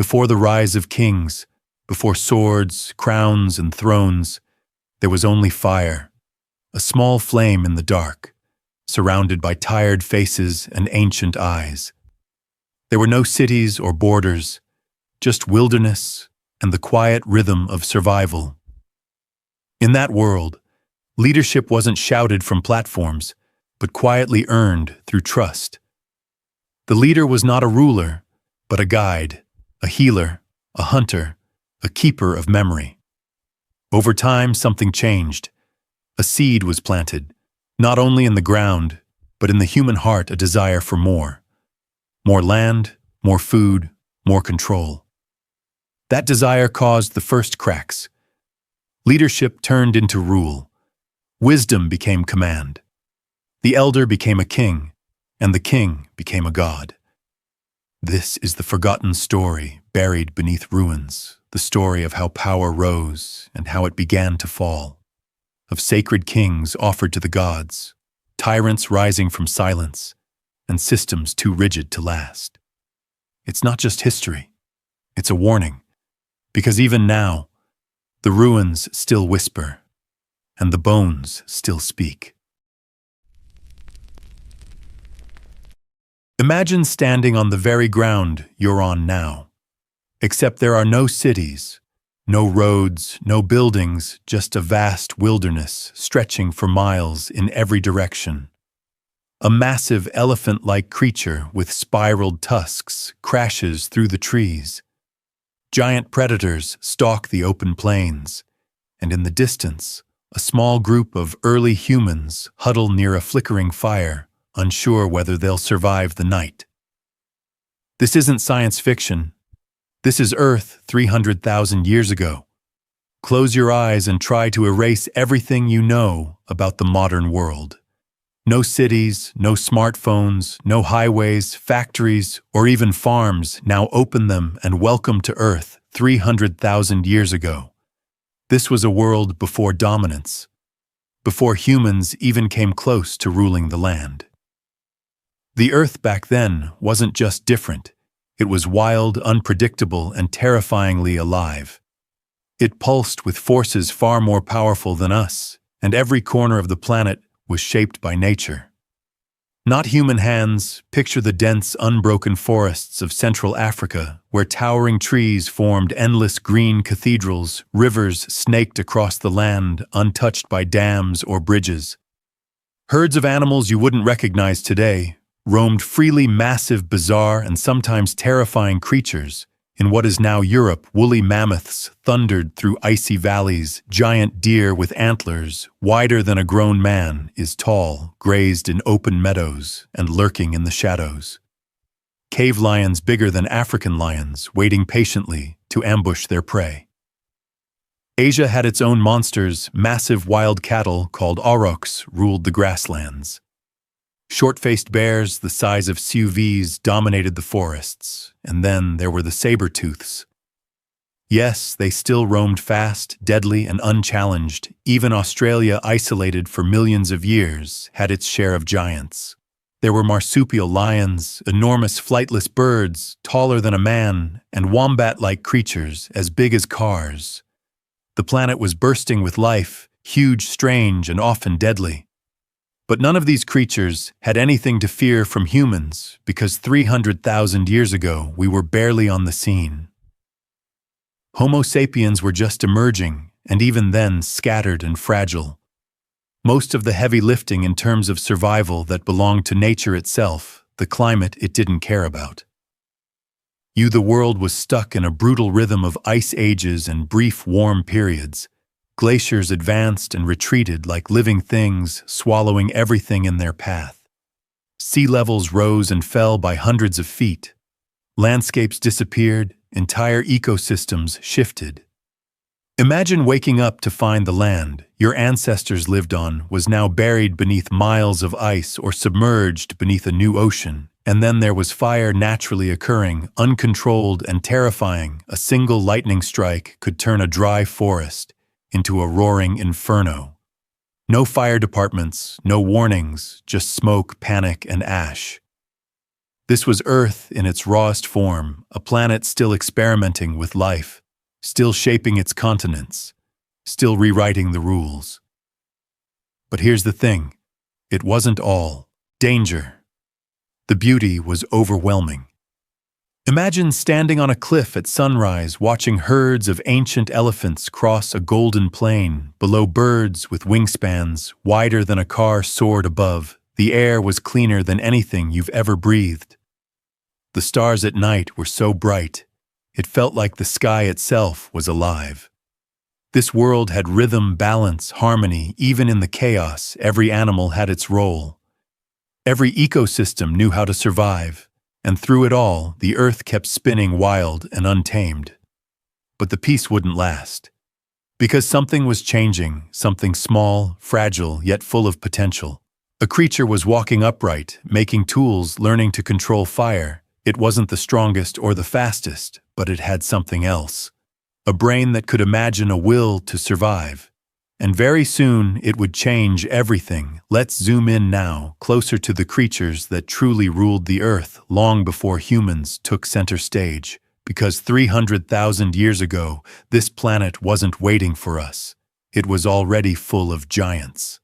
Before the rise of kings, before swords, crowns, and thrones, there was only fire, a small flame in the dark, surrounded by tired faces and ancient eyes. There were no cities or borders, just wilderness and the quiet rhythm of survival. In that world, leadership wasn't shouted from platforms, but quietly earned through trust. The leader was not a ruler, but a guide, a healer, a hunter, a keeper of memory. Over time, something changed. A seed was planted, not only in the ground, but in the human heart, a desire for more. More land, more food, more control. That desire caused the first cracks. Leadership turned into rule. Wisdom became command. The elder became a king, and the king became a god. This is the forgotten story buried beneath ruins, the story of how power rose and how it began to fall, of sacred kings offered to the gods, tyrants rising from silence, and systems too rigid to last. It's not just history, it's a warning, because even now, the ruins still whisper, and the bones still speak. Imagine standing on the very ground you're on now. Except there are no cities, no roads, no buildings, just a vast wilderness stretching for miles in every direction. A massive elephant-like creature with spiraled tusks crashes through the trees. Giant predators stalk the open plains, and in the distance, a small group of early humans huddle near a flickering fire, unsure whether they'll survive the night. This isn't science fiction. This is Earth 300,000 years ago. Close your eyes and try to erase everything you know about the modern world. No cities, no smartphones, no highways, factories, or even farms. Now open them and welcome to Earth 300,000 years ago. This was a world before dominance, before humans even came close to ruling the land. The Earth back then wasn't just different, it was wild, unpredictable, and terrifyingly alive. It pulsed with forces far more powerful than us, and every corner of the planet was shaped by nature. Not human hands. Picture the dense, unbroken forests of Central Africa, where towering trees formed endless green cathedrals, rivers snaked across the land, untouched by dams or bridges. Herds of animals you wouldn't recognize today roamed freely, massive, bizarre, and sometimes terrifying creatures. In what is now Europe, woolly mammoths thundered through icy valleys. Giant deer with antlers, wider than a grown man, is tall, grazed in open meadows and lurking in the shadows. Cave lions bigger than African lions, waiting patiently to ambush their prey. Asia had its own monsters. Massive wild cattle called aurochs ruled the grasslands. Short-faced bears the size of SUVs dominated the forests, and then there were the saber-tooths. Yes, they still roamed fast, deadly, and unchallenged. Even Australia, isolated for millions of years, had its share of giants. There were marsupial lions, enormous flightless birds, taller than a man, and wombat-like creatures as big as cars. The planet was bursting with life, huge, strange, and often deadly. But none of these creatures had anything to fear from humans because 300,000 years ago we were barely on the scene. Homo sapiens were just emerging, and even then scattered and fragile. Most of the heavy lifting in terms of survival that belonged to nature itself, the climate it didn't care about. The world was stuck in a brutal rhythm of ice ages and brief warm periods. Glaciers advanced and retreated like living things, swallowing everything in their path. Sea levels rose and fell by hundreds of feet. Landscapes disappeared, entire ecosystems shifted. Imagine waking up to find the land your ancestors lived on was now buried beneath miles of ice or submerged beneath a new ocean. And then there was fire naturally occurring, uncontrolled and terrifying. A single lightning strike could turn a dry forest into a roaring inferno. No fire departments, no warnings, just smoke, panic, and ash. This was Earth in its rawest form, a planet still experimenting with life, still shaping its continents, still rewriting the rules. But here's the thing, it wasn't all danger. The beauty was overwhelming. Imagine standing on a cliff at sunrise watching herds of ancient elephants cross a golden plain. Below, birds with wingspans wider than a car soared above. The air was cleaner than anything you've ever breathed. The stars at night were so bright, it felt like the sky itself was alive. This world had rhythm, balance, harmony. Even in the chaos, every animal had its role. Every ecosystem knew how to survive. And through it all, the earth kept spinning wild and untamed. But the peace wouldn't last. Because something was changing, something small, fragile, yet full of potential. A creature was walking upright, making tools, learning to control fire. It wasn't the strongest or the fastest, but it had something else. A brain that could imagine, a will to survive. And very soon, it would change everything. Let's zoom in now, closer to the creatures that truly ruled the earth long before humans took center stage. Because 300,000 years ago, this planet wasn't waiting for us. It was already full of giants.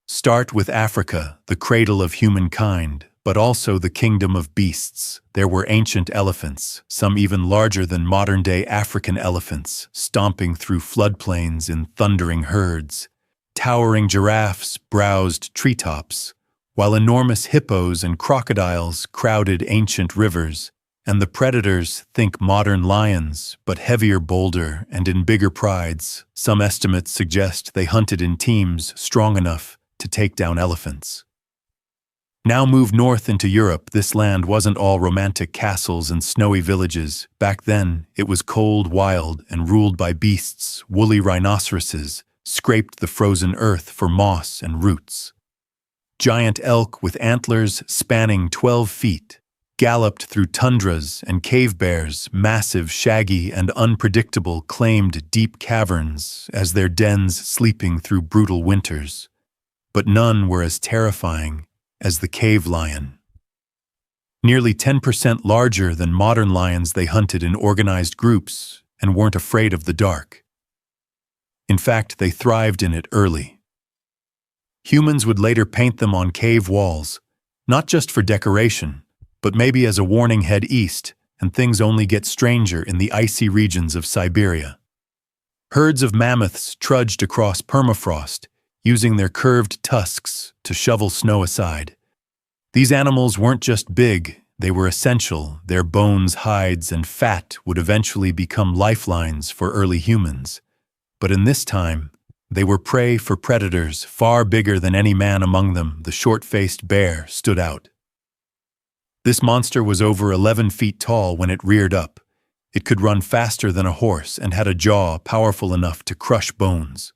Start with Africa, the cradle of humankind, but also the kingdom of beasts. There were ancient elephants, some even larger than modern-day African elephants, stomping through floodplains in thundering herds. Towering giraffes browsed treetops, while enormous hippos and crocodiles crowded ancient rivers. And the predators, think modern lions, but heavier, bolder, and in bigger prides. Some estimates suggest they hunted in teams strong enough to take down elephants. Now move north into Europe. This land wasn't all romantic castles and snowy villages. Back then, it was cold, wild, and ruled by beasts. Woolly rhinoceroses scraped the frozen earth for moss and roots. Giant elk with antlers spanning 12 feet galloped through tundras, and cave bears, massive, shaggy, and unpredictable, claimed deep caverns as their dens, sleeping through brutal winters. But none were as terrifying as the cave lion. Nearly 10% larger than modern lions, they hunted in organized groups and weren't afraid of the dark. In fact, they thrived in it early. Humans would later paint them on cave walls, not just for decoration, but maybe as a warning: head east, and things only get stranger in the icy regions of Siberia. Herds of mammoths trudged across permafrost, using their curved tusks to shovel snow aside. These animals weren't just big, they were essential. Their bones, hides, and fat would eventually become lifelines for early humans. But in this time, they were prey for predators far bigger than any man among them. The short-faced bear stood out. This monster was over 11 feet tall when it reared up. It could run faster than a horse and had a jaw powerful enough to crush bones.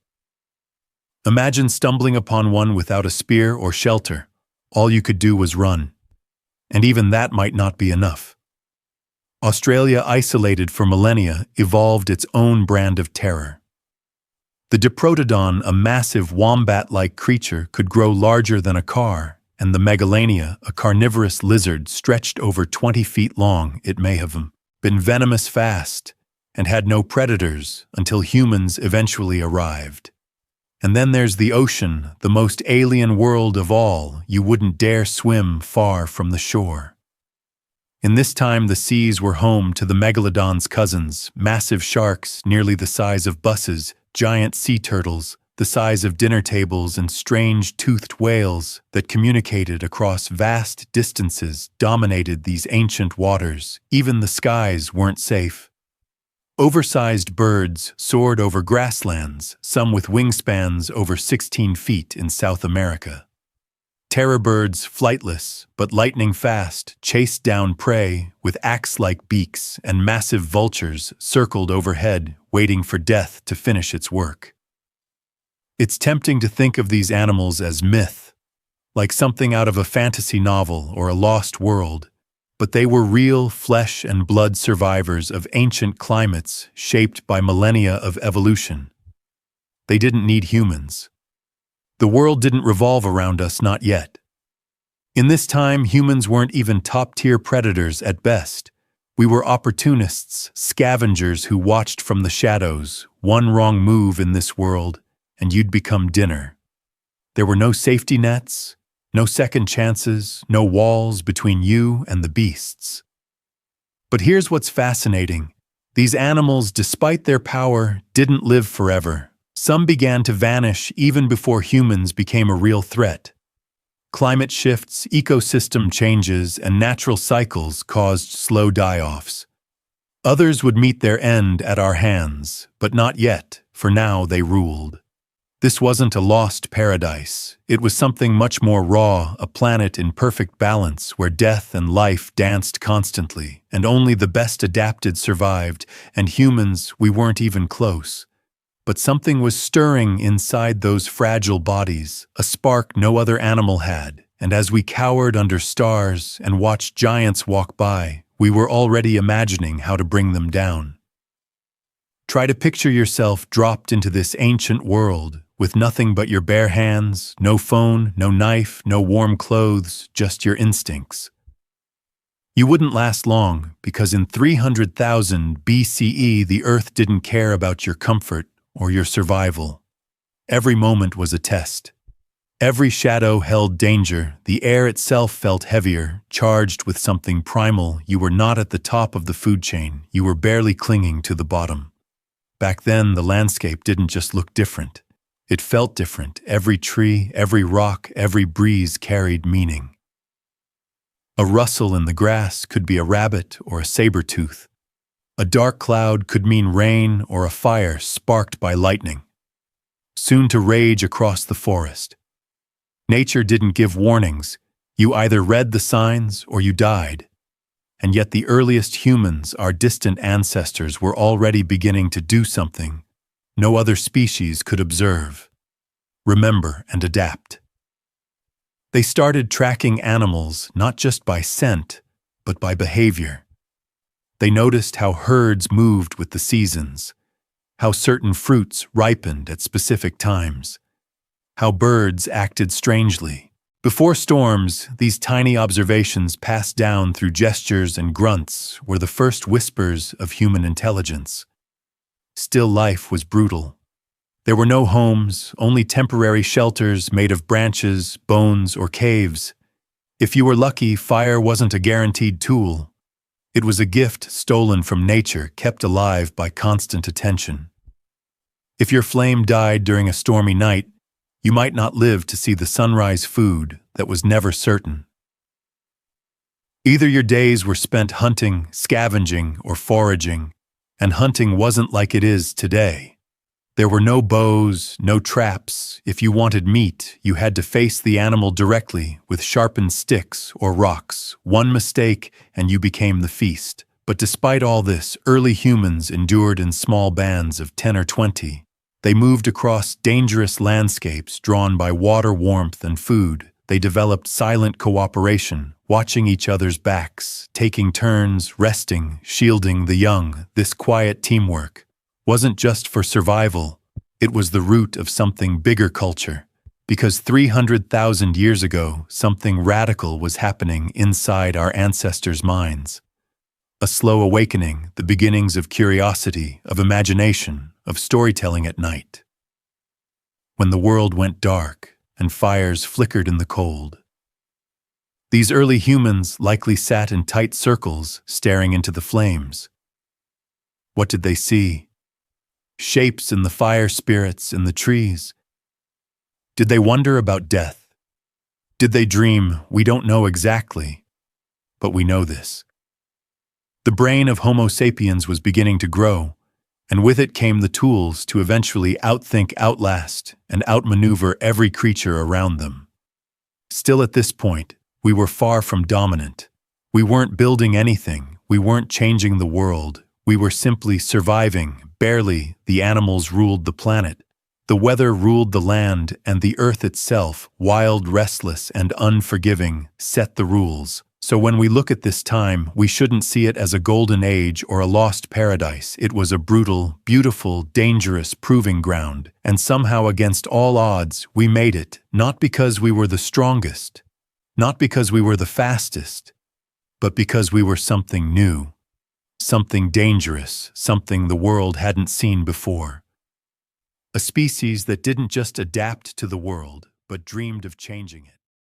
Imagine stumbling upon one without a spear or shelter. All you could do was run. And even that might not be enough. Australia, isolated for millennia, evolved its own brand of terror. The Diprotodon, a massive wombat-like creature, could grow larger than a car, and the Megalania, a carnivorous lizard stretched over 20 feet long. It may have been venomous fast and had no predators until humans eventually arrived. And then there's the ocean, the most alien world of all. You wouldn't dare swim far from the shore. In this time, the seas were home to the megalodon's cousins, massive sharks nearly the size of buses, giant sea turtles the size of dinner tables, and strange toothed whales that communicated across vast distances dominated these ancient waters. Even the skies weren't safe. Oversized birds soared over grasslands, some with wingspans over 16 feet in South America. Terror birds, flightless but lightning fast, chased down prey with axe-like beaks, and massive vultures circled overhead, waiting for death to finish its work. It's tempting to think of these animals as myth, like something out of a fantasy novel or a lost world, but they were real flesh and blood survivors of ancient climates shaped by millennia of evolution. They didn't need humans. The world didn't revolve around us, not yet. In this time, humans weren't even top-tier predators at best. We were opportunists, scavengers who watched from the shadows. One wrong move in this world, and you'd become dinner. There were no safety nets, no second chances, no walls between you and the beasts. But here's what's fascinating. These animals, despite their power, didn't live forever. Some began to vanish even before humans became a real threat. Climate shifts, ecosystem changes, and natural cycles caused slow die-offs. Others would meet their end at our hands, but not yet, for now they ruled. This wasn't a lost paradise. It was something much more raw, a planet in perfect balance where death and life danced constantly, and only the best adapted survived, and humans, we weren't even close. But something was stirring inside those fragile bodies, a spark no other animal had, and as we cowered under stars and watched giants walk by, we were already imagining how to bring them down. Try to picture yourself dropped into this ancient world, with nothing but your bare hands, no phone, no knife, no warm clothes, just your instincts. You wouldn't last long, because in 300,000 BCE the Earth didn't care about your comfort or your survival. Every moment was a test. Every shadow held danger, the air itself felt heavier, charged with something primal. You were not at the top of the food chain, you were barely clinging to the bottom. Back then, the landscape didn't just look different. It felt different. Every tree, every rock, every breeze carried meaning. A rustle in the grass could be a rabbit or a saber-tooth. A dark cloud could mean rain or a fire sparked by lightning, soon to rage across the forest. Nature didn't give warnings. You either read the signs or you died. And yet the earliest humans, our distant ancestors, were already beginning to do something no other species could observe, remember, and adapt. They started tracking animals not just by scent, but by behavior. They noticed how herds moved with the seasons, how certain fruits ripened at specific times, how birds acted strangely. Before storms, these tiny observations passed down through gestures and grunts were the first whispers of human intelligence. Still, life was brutal. There were no homes, only temporary shelters made of branches, bones, or caves. If you were lucky, fire wasn't a guaranteed tool. It was a gift stolen from nature, kept alive by constant attention. If your flame died during a stormy night, you might not live to see the sunrise food that was never certain. Either your days were spent hunting, scavenging, or foraging, and hunting wasn't like it is today. There were no bows, no traps. If you wanted meat, you had to face the animal directly with sharpened sticks or rocks. One mistake, and you became the feast. But despite all this, early humans endured in small bands of 10 or 20. They moved across dangerous landscapes drawn by water, warmth, and food. They developed silent cooperation, watching each other's backs, taking turns, resting, shielding the young. This quiet teamwork wasn't just for survival, it was the root of something bigger culture. Because 300,000 years ago, something radical was happening inside our ancestors' minds. A slow awakening, the beginnings of curiosity, of imagination, of storytelling at night. When the world went dark and fires flickered in the cold. These early humans likely sat in tight circles, staring into the flames. What did they see? Shapes in the fire spirits in the trees. Did they wonder about death? Did they dream? We don't know exactly, but we know this. The brain of Homo sapiens was beginning to grow, and with it came the tools to eventually outthink, outlast, and outmaneuver every creature around them. Still at this point, we were far from dominant. We weren't building anything, we weren't changing the world, we were simply surviving. Barely, the animals ruled the planet. The weather ruled the land, and the earth itself, wild, restless, and unforgiving, set the rules. So when we look at this time, we shouldn't see it as a golden age or a lost paradise. It was a brutal, beautiful, dangerous proving ground. And somehow, against all odds, we made it, not because we were the strongest, Not because we were the fastest, but because we were something new, something dangerous, something the world hadn't seen before. A species that didn't just adapt to the world, but dreamed of changing it.